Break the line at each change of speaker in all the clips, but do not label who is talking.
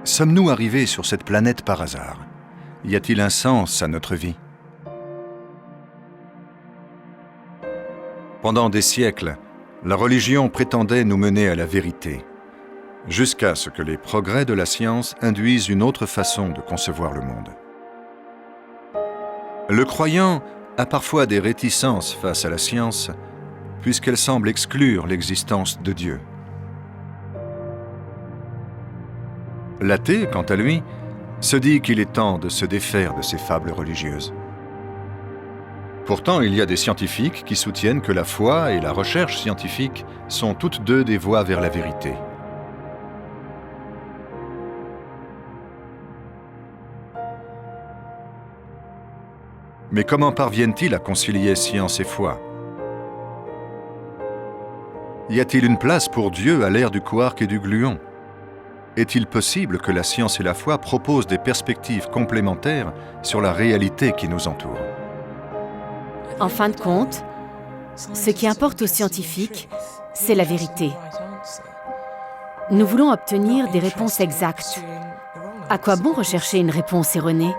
Sommes-nous arrivés sur cette planète par hasard? Y a-t-il un sens à notre vie? Pendant des siècles, la religion prétendait nous mener à la vérité, jusqu'à ce que les progrès de la science induisent une autre façon de concevoir le monde. Le croyant a parfois des réticences face à la science, puisqu'elle semble exclure l'existence de Dieu. L'athée, quant à lui, se dit qu'il est temps de se défaire de ces fables religieuses. Pourtant, il y a des scientifiques qui soutiennent que la foi et la recherche scientifique sont toutes deux des voies vers la vérité. Mais comment parviennent-ils à concilier science et foi? Y a-t-il une place pour Dieu à l'ère du quark et du gluon? Est-il possible que la science et la foi proposent des perspectives complémentaires sur la réalité qui nous entoure?
En fin de compte, ce qui importe aux scientifiques, c'est la vérité. Nous voulons obtenir des réponses exactes. À quoi bon rechercher une réponse erronée?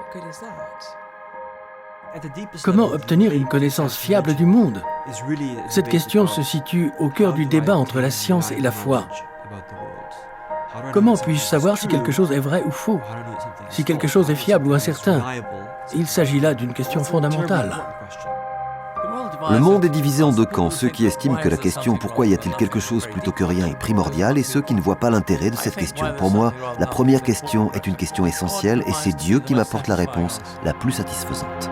Comment obtenir une connaissance fiable du monde? Cette question se situe au cœur du débat entre la science et la foi. Comment puis-je savoir si quelque chose est vrai ou faux? Si quelque chose est fiable ou incertain? Il s'agit là d'une question fondamentale.
Le monde est divisé en deux camps, ceux qui estiment que la question « pourquoi y a-t-il quelque chose plutôt que rien » est primordiale et ceux qui ne voient pas l'intérêt de cette question. Pour moi, la première question est une question essentielle et c'est Dieu qui m'apporte la réponse la plus satisfaisante.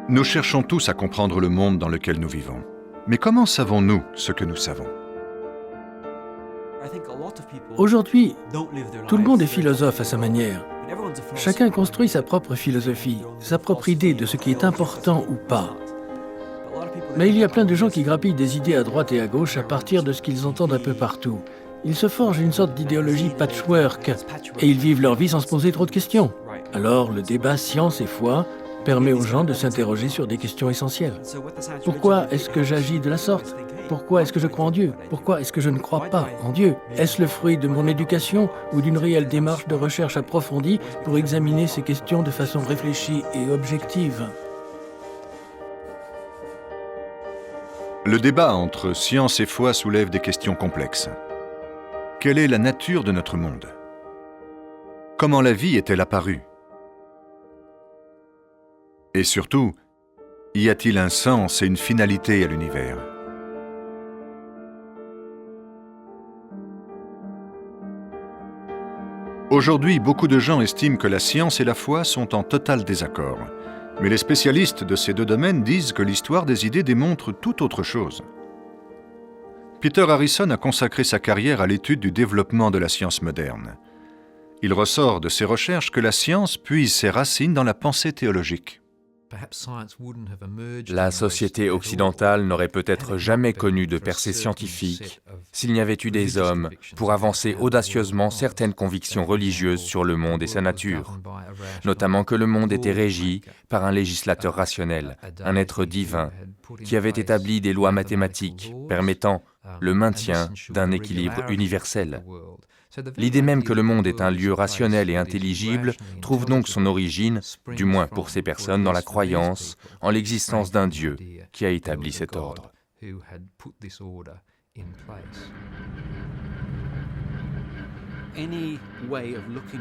Nous cherchons tous à comprendre le monde dans lequel nous vivons. Mais comment savons-nous ce que nous savons?
Aujourd'hui, tout le monde est philosophe à sa manière. Chacun construit sa propre philosophie, sa propre idée de ce qui est important ou pas. Mais il y a plein de gens qui grappillent des idées à droite et à gauche à partir de ce qu'ils entendent un peu partout. Ils se forgent une sorte d'idéologie patchwork et ils vivent leur vie sans se poser trop de questions. Alors le débat science et foi permet aux gens de s'interroger sur des questions essentielles. Pourquoi est-ce que j'agis de la sorte? Pourquoi est-ce que je crois en Dieu? Pourquoi est-ce que je ne crois pas en Dieu? Est-ce le fruit de mon éducation ou d'une réelle démarche de recherche approfondie pour examiner ces questions de façon réfléchie et objective?
Le débat entre science et foi soulève des questions complexes. Quelle est la nature de notre monde? Comment la vie est-elle apparue? Et surtout, y a-t-il un sens et une finalité à l'univers? Aujourd'hui, beaucoup de gens estiment que la science et la foi sont en total désaccord. Mais les spécialistes de ces deux domaines disent que l'histoire des idées démontre tout autre chose. Peter Harrison a consacré sa carrière à l'étude du développement de la science moderne. Il ressort de ses recherches que la science puise ses racines dans la pensée théologique.
La société occidentale n'aurait peut-être jamais connu de percée scientifique s'il n'y avait eu des hommes pour avancer audacieusement certaines convictions religieuses sur le monde et sa nature, notamment que le monde était régi par un législateur rationnel, un être divin, qui avait établi des lois mathématiques permettant le maintien d'un équilibre universel. L'idée même que le monde est un lieu rationnel et intelligible trouve donc son origine, du moins pour ces personnes, dans la croyance en l'existence d'un Dieu qui a établi cet ordre.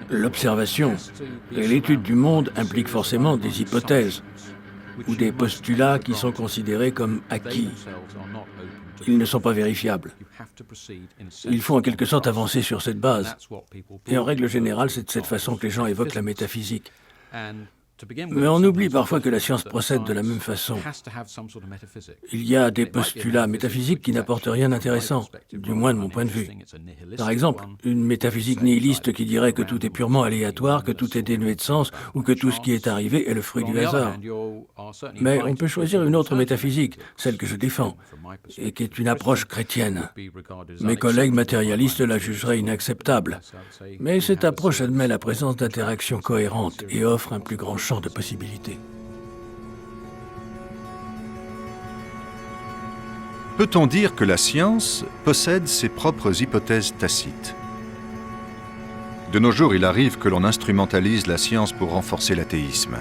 L'observation et l'étude du monde impliquent forcément des hypothèses ou des postulats qui sont considérés comme acquis. Ils ne sont pas vérifiables. Il faut en quelque sorte avancer sur cette base. Et en règle générale, c'est de cette façon que les gens évoquent la métaphysique. Mais on oublie parfois que la science procède de la même façon. Il y a des postulats métaphysiques qui n'apportent rien d'intéressant, du moins de mon point de vue. Par exemple, une métaphysique nihiliste qui dirait que tout est purement aléatoire, que tout est dénué de sens, ou que tout ce qui est arrivé est le fruit du hasard. Mais on peut choisir une autre métaphysique, celle que je défends, et qui est une approche chrétienne. Mes collègues matérialistes la jugeraient inacceptable. Mais cette approche admet la présence d'interactions cohérentes et offre un plus grand champ de possibilités.
Peut-on dire que la science possède ses propres hypothèses tacites? De nos jours, il arrive que l'on instrumentalise la science pour renforcer l'athéisme.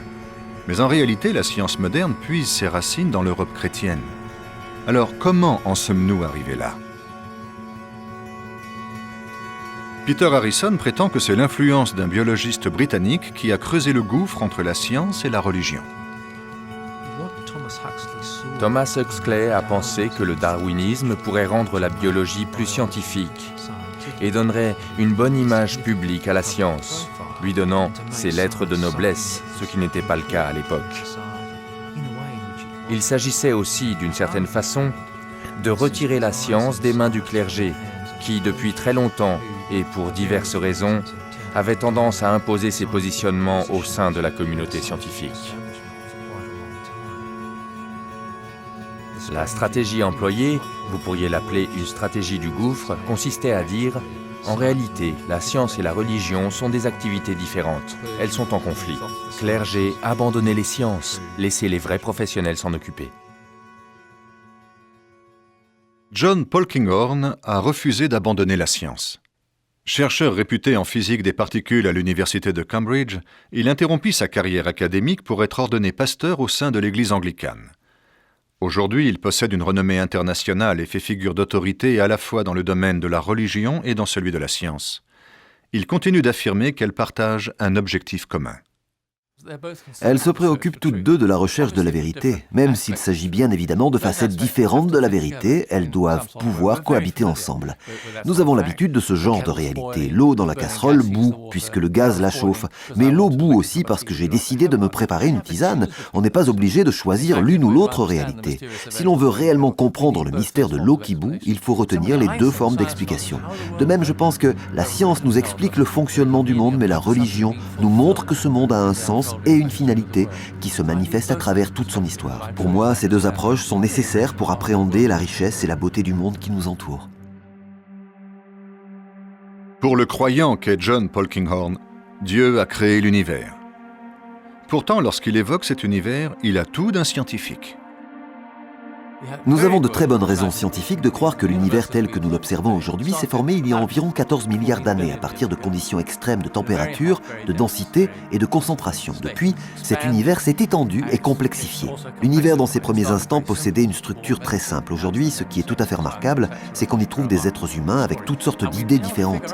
Mais en réalité, la science moderne puise ses racines dans l'Europe chrétienne. Alors, comment en sommes-nous arrivés là? Peter Harrison prétend que c'est l'influence d'un biologiste britannique qui a creusé le gouffre entre la science et la religion.
Thomas Huxley a pensé que le darwinisme pourrait rendre la biologie plus scientifique et donnerait une bonne image publique à la science, lui donnant ses lettres de noblesse, ce qui n'était pas le cas à l'époque. Il s'agissait aussi, d'une certaine façon, de retirer la science des mains du clergé, qui, depuis très longtemps, et pour diverses raisons, avait tendance à imposer ses positionnements au sein de la communauté scientifique. La stratégie employée, vous pourriez l'appeler une stratégie du gouffre, consistait à dire « En réalité, la science et la religion sont des activités différentes. Elles sont en conflit. Clergé, abandonnez les sciences. Laissez les vrais professionnels s'en occuper. »
John Polkinghorne a refusé d'abandonner la science. Chercheur réputé en physique des particules à l'université de Cambridge, il interrompit sa carrière académique pour être ordonné pasteur au sein de l'Église anglicane. Aujourd'hui, il possède une renommée internationale et fait figure d'autorité à la fois dans le domaine de la religion et dans celui de la science. Il continue d'affirmer qu'elles partagent un objectif commun.
Elles se préoccupent toutes deux de la recherche de la vérité. Même s'il s'agit bien évidemment de facettes différentes de la vérité, elles doivent pouvoir cohabiter ensemble. Nous avons l'habitude de ce genre de réalité. L'eau dans la casserole bout, puisque le gaz la chauffe. Mais l'eau bout aussi parce que j'ai décidé de me préparer une tisane. On n'est pas obligé de choisir l'une ou l'autre réalité. Si l'on veut réellement comprendre le mystère de l'eau qui bout, il faut retenir les deux formes d'explication. De même, je pense que la science nous explique le fonctionnement du monde, mais la religion nous montre que ce monde a un sens et une finalité qui se manifeste à travers toute son histoire. Pour moi, ces deux approches sont nécessaires pour appréhender la richesse et la beauté du monde qui nous entoure.
Pour le croyant qu'est John Polkinghorne, Dieu a créé l'univers. Pourtant, lorsqu'il évoque cet univers, il a tout d'un scientifique.
Nous avons de très bonnes raisons scientifiques de croire que l'univers tel que nous l'observons aujourd'hui s'est formé il y a environ 14 milliards d'années à partir de conditions extrêmes de température, de densité et de concentration. Depuis, cet univers s'est étendu et complexifié. L'univers dans ses premiers instants possédait une structure très simple. Aujourd'hui, ce qui est tout à fait remarquable, c'est qu'on y trouve des êtres humains avec toutes sortes d'idées différentes.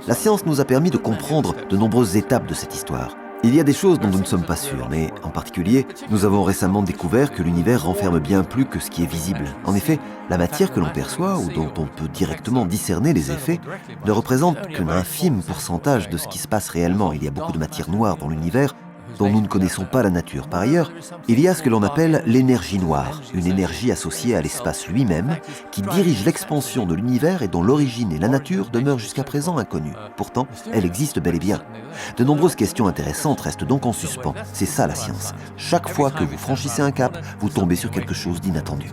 La science nous a permis de comprendre de nombreuses étapes de cette histoire. Il y a des choses dont nous ne sommes pas sûrs, mais en particulier, nous avons récemment découvert que l'univers renferme bien plus que ce qui est visible. En effet, la matière que l'on perçoit ou dont on peut directement discerner les effets ne représente qu'un infime pourcentage de ce qui se passe réellement. Il y a beaucoup de matière noire dans l'univers dont nous ne connaissons pas la nature. Par ailleurs, il y a ce que l'on appelle l'énergie noire, une énergie associée à l'espace lui-même qui dirige l'expansion de l'univers et dont l'origine et la nature demeurent jusqu'à présent inconnues. Pourtant, elle existe bel et bien. De nombreuses questions intéressantes restent donc en suspens. C'est ça la science. Chaque fois que vous franchissez un cap, vous tombez sur quelque chose d'inattendu.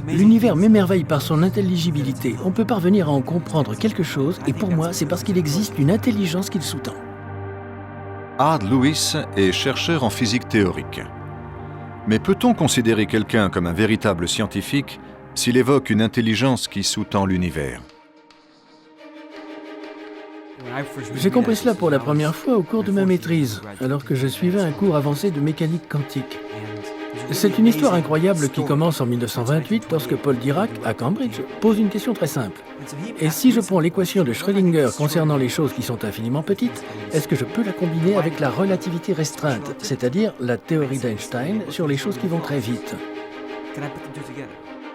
L'univers m'émerveille par son intelligibilité. On peut parvenir à en comprendre quelque chose, et pour moi, c'est parce qu'il existe une intelligence qui le sous-tend.
Hard Lewis est chercheur en physique théorique. Mais peut-on considérer quelqu'un comme un véritable scientifique s'il évoque une intelligence qui sous-tend l'univers?
J'ai compris cela pour la première fois au cours de ma maîtrise, alors que je suivais un cours avancé de mécanique quantique. C'est une histoire incroyable qui commence en 1928 lorsque Paul Dirac, à Cambridge, pose une question très simple. Et si je prends l'équation de Schrödinger concernant les choses qui sont infiniment petites, est-ce que je peux la combiner avec la relativité restreinte, c'est-à-dire la théorie d'Einstein sur les choses qui vont très vite?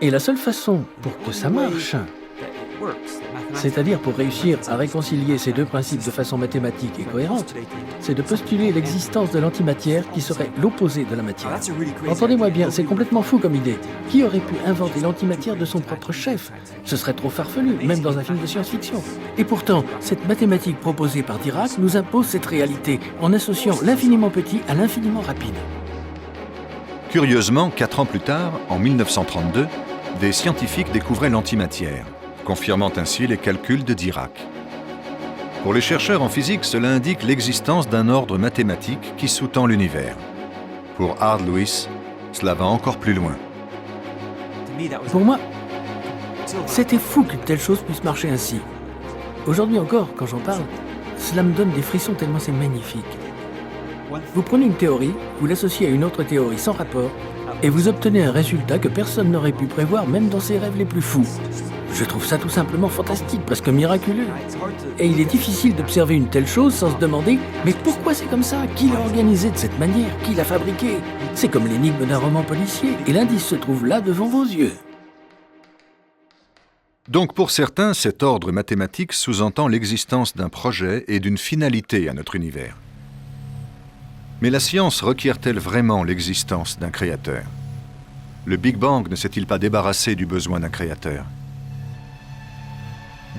Et la seule façon pour que ça marche, C'est-à-dire, pour réussir à réconcilier ces deux principes de façon mathématique et cohérente, c'est de postuler l'existence de l'antimatière qui serait l'opposé de la matière. Entendez-moi bien, c'est complètement fou comme idée. Qui aurait pu inventer l'antimatière de son propre chef? Ce serait trop farfelu, même dans un film de science-fiction. Et pourtant, cette mathématique proposée par Dirac nous impose cette réalité, en associant l'infiniment petit à l'infiniment rapide.
Curieusement, 4 ans plus tard, en 1932, des scientifiques découvraient l'antimatière, confirmant ainsi les calculs de Dirac. Pour les chercheurs en physique, cela indique l'existence d'un ordre mathématique qui sous-tend l'univers. Pour Hard Lewis, cela va encore plus loin.
Pour moi, c'était fou qu'une telle chose puisse marcher ainsi. Aujourd'hui encore, quand j'en parle, cela me donne des frissons tellement c'est magnifique. Vous prenez une théorie, vous l'associez à une autre théorie sans rapport, et vous obtenez un résultat que personne n'aurait pu prévoir, même dans ses rêves les plus fous. Je trouve ça tout simplement fantastique, presque miraculeux. Et il est difficile d'observer une telle chose sans se demander « Mais pourquoi c'est comme ça? Qui l'a organisé de cette manière? Qui l'a fabriqué ?» C'est comme l'énigme d'un roman policier, et l'indice se trouve là devant vos yeux.
Donc pour certains, cet ordre mathématique sous-entend l'existence d'un projet et d'une finalité à notre univers. Mais la science requiert-elle vraiment l'existence d'un créateur? Le Big Bang ne s'est-il pas débarrassé du besoin d'un créateur?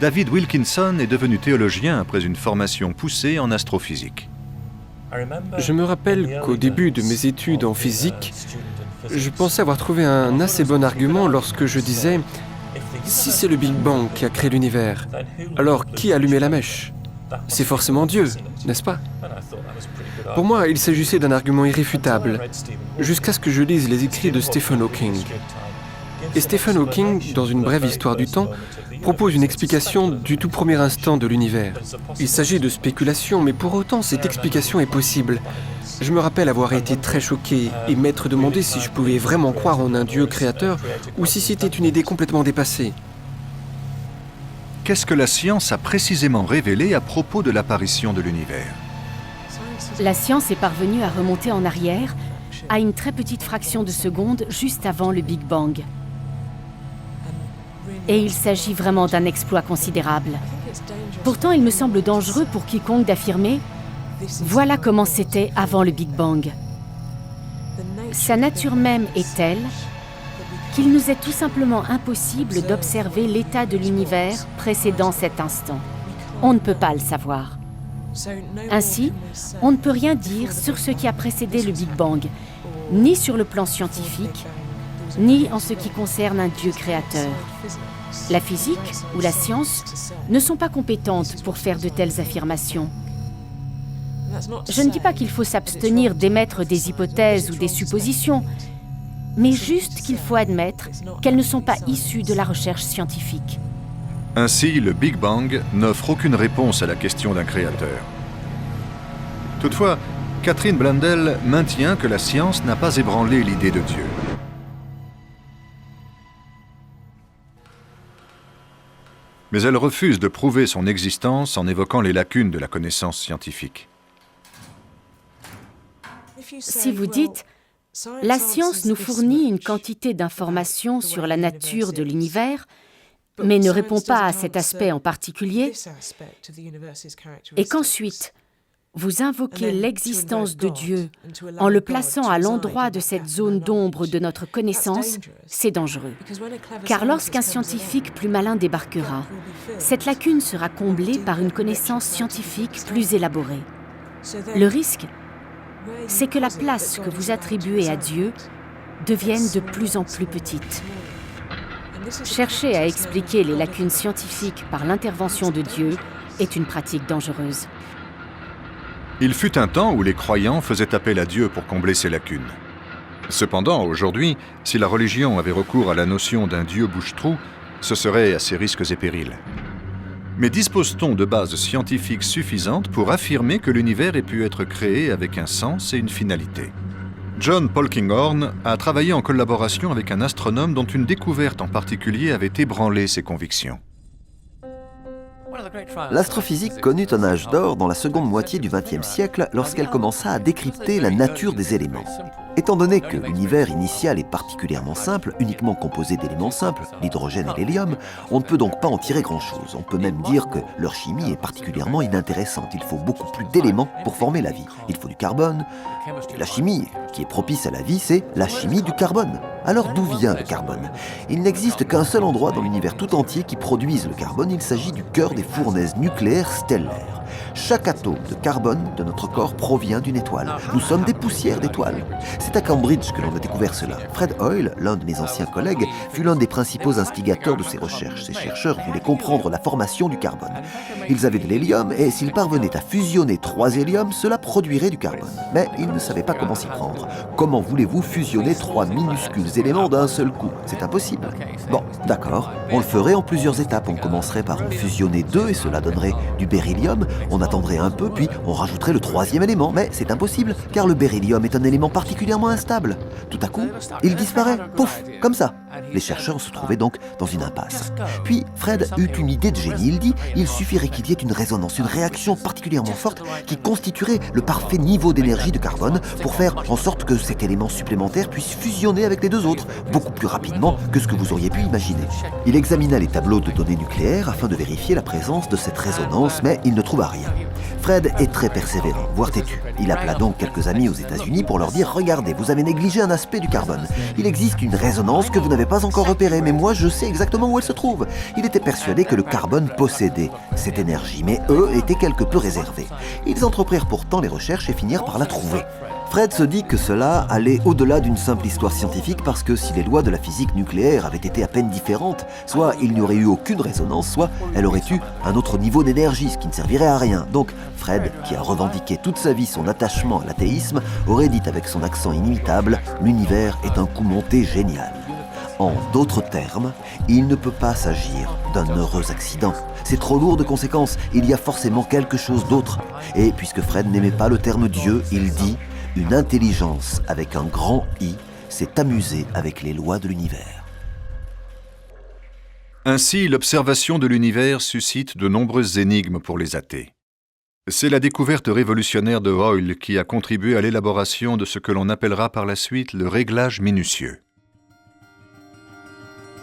David Wilkinson est devenu théologien après une formation poussée en astrophysique.
Je me rappelle qu'au début de mes études en physique, je pensais avoir trouvé un assez bon argument lorsque je disais « Si c'est le Big Bang qui a créé l'univers, alors qui a allumé la mèche? C'est forcément Dieu, n'est-ce pas ?» Pour moi, il s'agissait d'un argument irréfutable, jusqu'à ce que je lise les écrits de Stephen Hawking. Et Stephen Hawking, dans une brève histoire du temps, propose une explication du tout premier instant de l'univers. Il s'agit de spéculation, mais pour autant, cette explication est possible. Je me rappelle avoir été très choqué et m'être demandé si je pouvais vraiment croire en un Dieu créateur ou si c'était une idée complètement dépassée.
Qu'est-ce que la science a précisément révélé à propos de l'apparition de l'univers?
La science est parvenue à remonter en arrière à une très petite fraction de seconde juste avant le Big Bang. Et il s'agit vraiment d'un exploit considérable. Pourtant, il me semble dangereux pour quiconque d'affirmer « Voilà comment c'était avant le Big Bang ». Sa nature même est telle qu'il nous est tout simplement impossible d'observer l'état de l'univers précédant cet instant. On ne peut pas le savoir. Ainsi, on ne peut rien dire sur ce qui a précédé le Big Bang, ni sur le plan scientifique, ni en ce qui concerne un Dieu créateur. La physique ou la science ne sont pas compétentes pour faire de telles affirmations. Je ne dis pas qu'il faut s'abstenir d'émettre des hypothèses ou des suppositions, mais juste qu'il faut admettre qu'elles ne sont pas issues de la recherche scientifique.
Ainsi, le Big Bang n'offre aucune réponse à la question d'un créateur. Toutefois, Catherine Blundell maintient que la science n'a pas ébranlé l'idée de Dieu. Mais elle refuse de prouver son existence en évoquant les lacunes de la connaissance scientifique.
Si vous dites « La science nous fournit une quantité d'informations sur la nature de l'univers », mais ne répond pas à cet aspect en particulier, et qu'ensuite, vous invoquez l'existence de Dieu en le plaçant à l'endroit de cette zone d'ombre de notre connaissance, c'est dangereux. Car lorsqu'un scientifique plus malin débarquera, cette lacune sera comblée par une connaissance scientifique plus élaborée. Le risque, c'est que la place que vous attribuez à Dieu devienne de plus en plus petite. Chercher à expliquer les lacunes scientifiques par l'intervention de Dieu est une pratique dangereuse.
Il fut un temps où les croyants faisaient appel à Dieu pour combler ces lacunes. Cependant, aujourd'hui, si la religion avait recours à la notion d'un Dieu bouche-trou, ce serait à ses risques et périls. Mais dispose-t-on de bases scientifiques suffisantes pour affirmer que l'univers ait pu être créé avec un sens et une finalité? John Polkinghorne a travaillé en collaboration avec un astronome dont une découverte en particulier avait ébranlé ses convictions.
L'astrophysique connut un âge d'or dans la seconde moitié du XXe siècle lorsqu'elle commença à décrypter la nature des éléments. Étant donné que l'univers initial est particulièrement simple, uniquement composé d'éléments simples, l'hydrogène et l'hélium, on ne peut donc pas en tirer grand-chose. On peut même dire que leur chimie est particulièrement inintéressante. Il faut beaucoup plus d'éléments pour former la vie. Il faut du carbone. La chimie qui est propice à la vie, c'est la chimie du carbone. Alors d'où vient le carbone? Il n'existe qu'un seul endroit dans l'univers tout entier qui produise le carbone. Il s'agit du cœur des fournaises nucléaires stellaires. Chaque atome de carbone de notre corps provient d'une étoile. Nous sommes des poussières d'étoiles. C'est à Cambridge que l'on a découvert cela. Fred Hoyle, l'un de mes anciens collègues, fut l'un des principaux instigateurs de ces recherches. Ces chercheurs voulaient comprendre la formation du carbone. Ils avaient de l'hélium et s'ils parvenaient à fusionner 3 héliums, cela produirait du carbone. Mais ils ne savaient pas comment s'y prendre. Comment voulez-vous fusionner 3 minuscules éléments d'un seul coup? C'est impossible. Bon, d'accord, on le ferait en plusieurs étapes. On commencerait par en fusionner 2 et cela donnerait du beryllium. On attendrait un peu, puis on rajouterait le 3e élément. Mais c'est impossible, car le beryllium est un élément particulièrement instable. Tout à coup, il disparaît, pouf, comme ça. Les chercheurs se trouvaient donc dans une impasse. Puis Fred eut une idée de génie. Il dit, il suffirait qu'il y ait une résonance, une réaction particulièrement forte qui constituerait le parfait niveau d'énergie de carbone pour faire en sorte que cet élément supplémentaire puisse fusionner avec les 2 autres, beaucoup plus rapidement que ce que vous auriez pu imaginer. Il examina les tableaux de données nucléaires afin de vérifier la présence de cette résonance, mais il ne trouva rien. Fred est très persévérant, voire têtu. Il appela donc quelques amis aux États-Unis pour leur dire « Regardez, vous avez négligé un aspect du carbone. Il existe une résonance que vous n'avez pas encore repérée, mais moi je sais exactement où elle se trouve. » Il était persuadé que le carbone possédait cette énergie, mais eux étaient quelque peu réservés. Ils entreprirent pourtant les recherches et finirent par la trouver. Fred se dit que cela allait au-delà d'une simple histoire scientifique parce que si les lois de la physique nucléaire avaient été à peine différentes, soit il n'y aurait eu aucune résonance, soit elle aurait eu un autre niveau d'énergie, ce qui ne servirait à rien. Donc Fred, qui a revendiqué toute sa vie son attachement à l'athéisme, aurait dit avec son accent inimitable « L'univers est un coup monté génial ». En d'autres termes, il ne peut pas s'agir d'un heureux accident. C'est trop lourd de conséquences, il y a forcément quelque chose d'autre. Et puisque Fred n'aimait pas le terme Dieu, il dit « Une intelligence avec un grand I s'est amusée avec les lois de l'univers. »
Ainsi, l'observation de l'univers suscite de nombreuses énigmes pour les athées. C'est la découverte révolutionnaire de Hoyle qui a contribué à l'élaboration de ce que l'on appellera par la suite le réglage minutieux.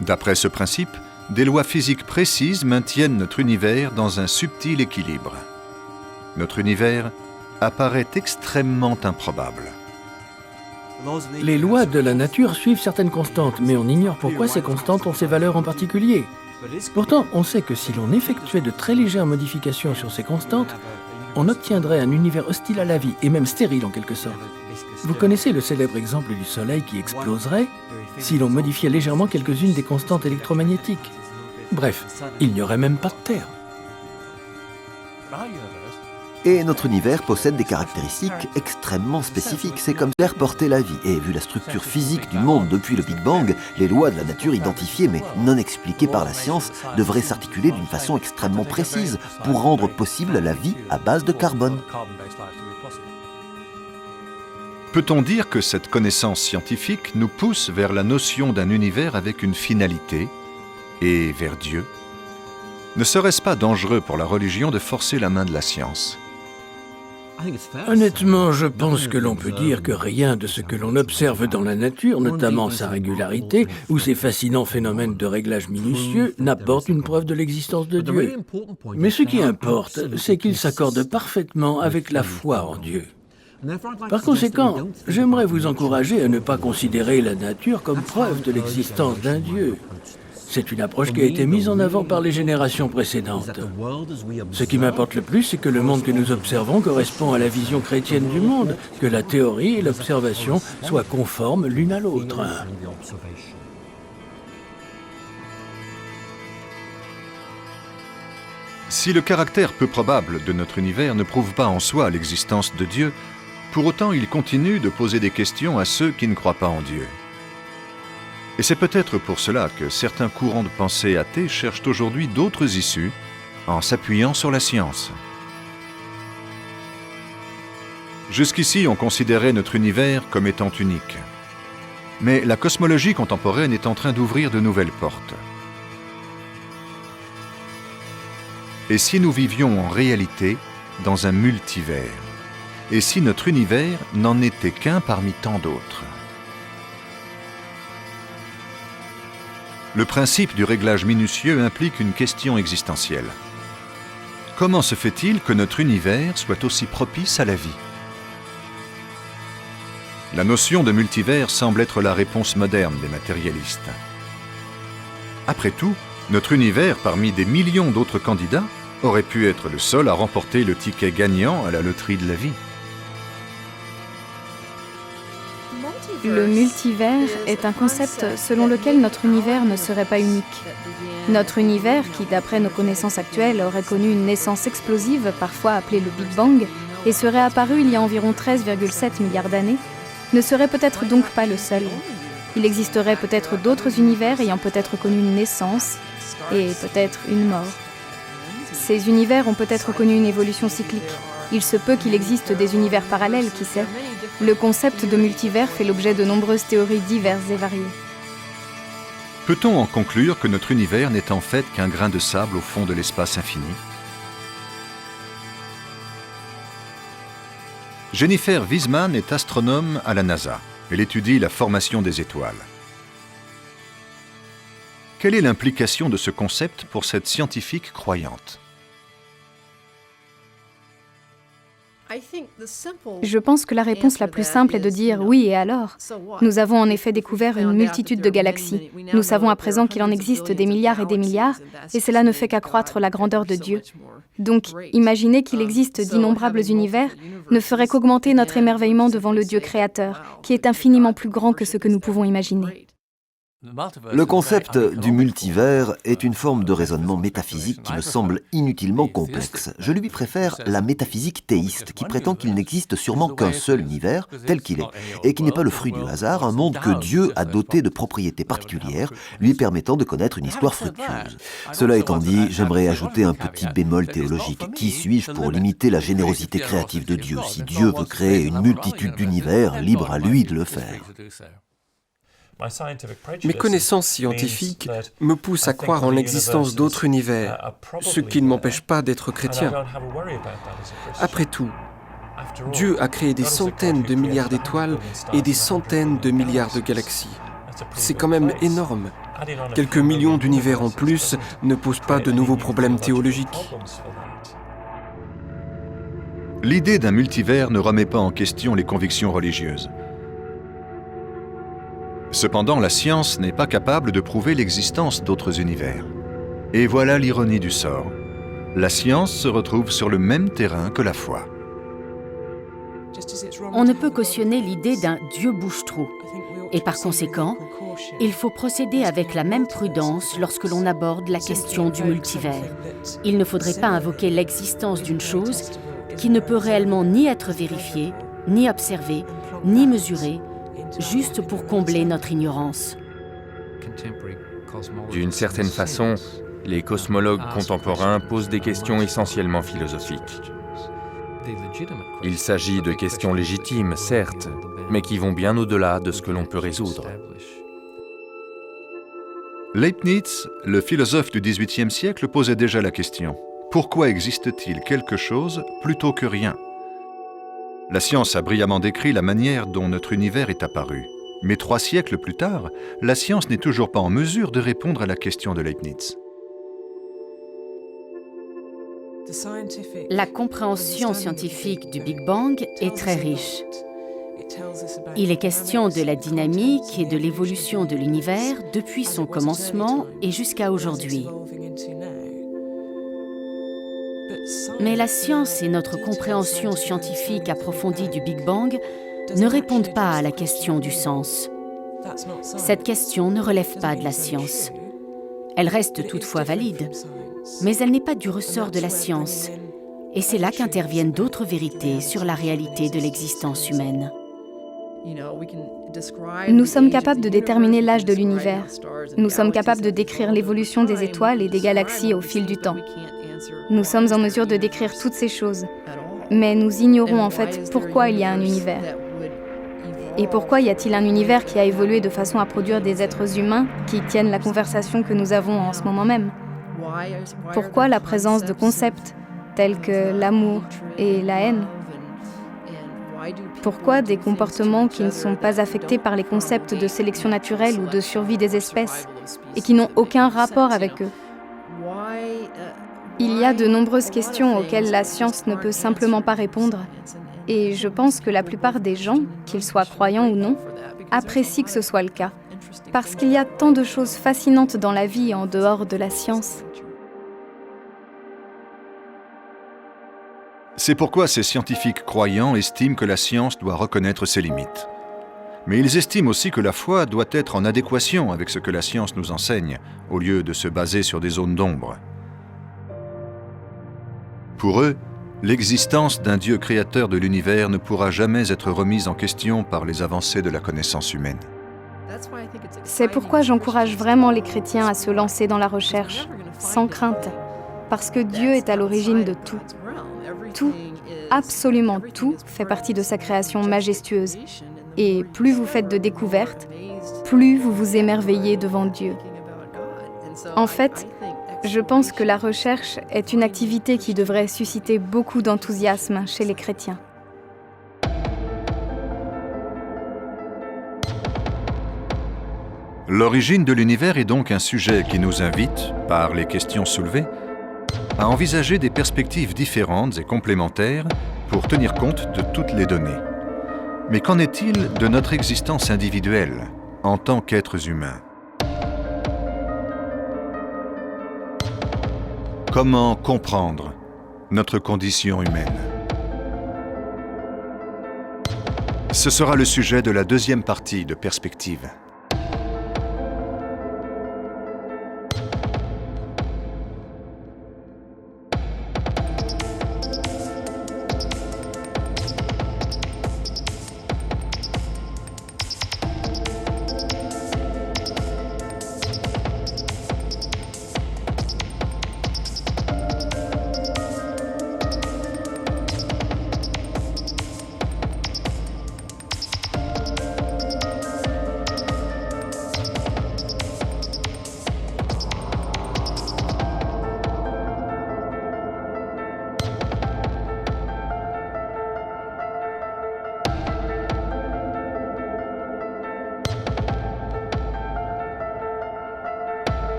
D'après ce principe, des lois physiques précises maintiennent notre univers dans un subtil équilibre. Notre univers apparaît extrêmement improbable.
Les lois de la nature suivent certaines constantes, mais on ignore pourquoi ces constantes ont ces valeurs en particulier. Pourtant, on sait que si l'on effectuait de très légères modifications sur ces constantes, on obtiendrait un univers hostile à la vie, et même stérile en quelque sorte. Vous connaissez le célèbre exemple du Soleil qui exploserait si l'on modifiait légèrement quelques-unes des constantes électromagnétiques. Bref, il n'y aurait même pas de Terre.
Et notre univers possède des caractéristiques extrêmement spécifiques. C'est comme l'air portait la vie. Et vu la structure physique du monde depuis le Big Bang, les lois de la nature identifiées mais non expliquées par la science devraient s'articuler d'une façon extrêmement précise pour rendre possible la vie à base de carbone.
Peut-on dire que cette connaissance scientifique nous pousse vers la notion d'un univers avec une finalité et vers Dieu? Ne serait-ce pas dangereux pour la religion de forcer la main de la science?
Honnêtement, je pense que l'on peut dire que rien de ce que l'on observe dans la nature, notamment sa régularité ou ses fascinants phénomènes de réglage minutieux, n'apporte une preuve de l'existence de Dieu. Mais ce qui importe, c'est qu'il s'accorde parfaitement avec la foi en Dieu. Par conséquent, j'aimerais vous encourager à ne pas considérer la nature comme preuve de l'existence d'un Dieu. C'est une approche qui a été mise en avant par les générations précédentes. Ce qui m'importe le plus, c'est que le monde que nous observons correspond à la vision chrétienne du monde, que la théorie et l'observation soient conformes l'une à l'autre.
Si le caractère peu probable de notre univers ne prouve pas en soi l'existence de Dieu, pour autant il continue de poser des questions à ceux qui ne croient pas en Dieu. Et c'est peut-être pour cela que certains courants de pensée athées cherchent aujourd'hui d'autres issues en s'appuyant sur la science. Jusqu'ici, on considérait notre univers comme étant unique. Mais la cosmologie contemporaine est en train d'ouvrir de nouvelles portes. Et si nous vivions en réalité dans un multivers? Et si notre univers n'en était qu'un parmi tant d'autres? Le principe du réglage minutieux implique une question existentielle. Comment se fait-il que notre univers soit aussi propice à la vie? La notion de multivers semble être la réponse moderne des matérialistes. Après tout, notre univers, parmi des millions d'autres candidats, aurait pu être le seul à remporter le ticket gagnant à la loterie de la vie.
Le multivers est un concept selon lequel notre univers ne serait pas unique. Notre univers, qui d'après nos connaissances actuelles aurait connu une naissance explosive, parfois appelée le Big Bang, et serait apparu il y a environ 13,7 milliards d'années, ne serait peut-être donc pas le seul. Il existerait peut-être d'autres univers ayant peut-être connu une naissance et peut-être une mort. Ces univers ont peut-être connu une évolution cyclique. Il se peut qu'il existe des univers parallèles, qui sait. Le concept de multivers fait l'objet de nombreuses théories diverses et variées.
Peut-on en conclure que notre univers n'est en fait qu'un grain de sable au fond de l'espace infini? Jennifer Wiesman est astronome à la NASA. Elle étudie la formation des étoiles. Quelle est l'implication de ce concept pour cette scientifique croyante?
Je pense que la réponse la plus simple est de dire oui et alors. Nous avons en effet découvert une multitude de galaxies. Nous savons à présent qu'il en existe des milliards, et cela ne fait qu'accroître la grandeur de Dieu. Donc, imaginer qu'il existe d'innombrables univers ne ferait qu'augmenter notre émerveillement devant le Dieu créateur, qui est infiniment plus grand que ce que nous pouvons imaginer.
Le concept du multivers est une forme de raisonnement métaphysique qui me semble inutilement complexe. Je lui préfère la métaphysique théiste, qui prétend qu'il n'existe sûrement qu'un seul univers, tel qu'il est, et qui n'est pas le fruit du hasard, un monde que Dieu a doté de propriétés particulières, lui permettant de connaître une histoire fructueuse. Cela étant dit, j'aimerais ajouter un petit bémol théologique. Qui suis-je pour limiter la générosité créative de Dieu? Si Dieu veut créer une multitude d'univers, libre à lui de le faire.
Mes connaissances scientifiques me poussent à croire en l'existence d'autres univers, ce qui ne m'empêche pas d'être chrétien. Après tout, Dieu a créé des centaines de milliards d'étoiles et des centaines de milliards de galaxies. C'est quand même énorme. Quelques millions d'univers en plus ne posent pas de nouveaux problèmes théologiques.
L'idée d'un multivers ne remet pas en question les convictions religieuses. Cependant, la science n'est pas capable de prouver l'existence d'autres univers. Et voilà l'ironie du sort. La science se retrouve sur le même terrain que la foi.
On ne peut cautionner l'idée d'un Dieu bouche-trou. Et par conséquent, il faut procéder avec la même prudence lorsque l'on aborde la question du multivers. Il ne faudrait pas invoquer l'existence d'une chose qui ne peut réellement ni être vérifiée, ni observée, ni mesurée, juste pour combler notre ignorance.
D'une certaine façon, les cosmologues contemporains posent des questions essentiellement philosophiques. Il s'agit de questions légitimes, certes, mais qui vont bien au-delà de ce que l'on peut résoudre.
Leibniz, le philosophe du XVIIIe siècle, posait déjà la question. Pourquoi existe-t-il quelque chose plutôt que rien? La science a brillamment décrit la manière dont notre univers est apparu. Mais 3 siècles plus tard, la science n'est toujours pas en mesure de répondre à la question de Leibniz.
La compréhension scientifique du Big Bang est très riche. Il est question de la dynamique et de l'évolution de l'univers depuis son commencement et jusqu'à aujourd'hui. Mais la science et notre compréhension scientifique approfondie du Big Bang ne répondent pas à la question du sens. Cette question ne relève pas de la science. Elle reste toutefois valide, mais elle n'est pas du ressort de la science. Et c'est là qu'interviennent d'autres vérités sur la réalité de l'existence humaine.
Nous sommes capables de déterminer l'âge de l'univers. Nous sommes capables de décrire l'évolution des étoiles et des galaxies au fil du temps. Nous sommes en mesure de décrire toutes ces choses. Mais nous ignorons en fait pourquoi il y a un univers. Et pourquoi y a-t-il un univers qui a évolué de façon à produire des êtres humains qui tiennent la conversation que nous avons en ce moment même? Pourquoi la présence de concepts tels que l'amour et la haine? Pourquoi des comportements qui ne sont pas affectés par les concepts de sélection naturelle ou de survie des espèces et qui n'ont aucun rapport avec eux? Il y a de nombreuses questions auxquelles la science ne peut simplement pas répondre. Et je pense que la plupart des gens, qu'ils soient croyants ou non, apprécient que ce soit le cas. Parce qu'il y a tant de choses fascinantes dans la vie en dehors de la science.
C'est pourquoi ces scientifiques croyants estiment que la science doit reconnaître ses limites. Mais ils estiment aussi que la foi doit être en adéquation avec ce que la science nous enseigne, au lieu de se baser sur des zones d'ombre. Pour eux, l'existence d'un Dieu créateur de l'univers ne pourra jamais être remise en question par les avancées de la connaissance humaine.
C'est pourquoi j'encourage vraiment les chrétiens à se lancer dans la recherche, sans crainte, parce que Dieu est à l'origine de tout. Tout, absolument tout, fait partie de sa création majestueuse. Et plus vous faites de découvertes, plus vous vous émerveillez devant Dieu. En fait, je pense que la recherche est une activité qui devrait susciter beaucoup d'enthousiasme chez les chrétiens.
L'origine de l'univers est donc un sujet qui nous invite, par les questions soulevées, à envisager des perspectives différentes et complémentaires pour tenir compte de toutes les données. Mais qu'en est-il de notre existence individuelle en tant qu'êtres humains? Comment comprendre notre condition humaine? Ce sera le sujet de la deuxième partie de Perspectives.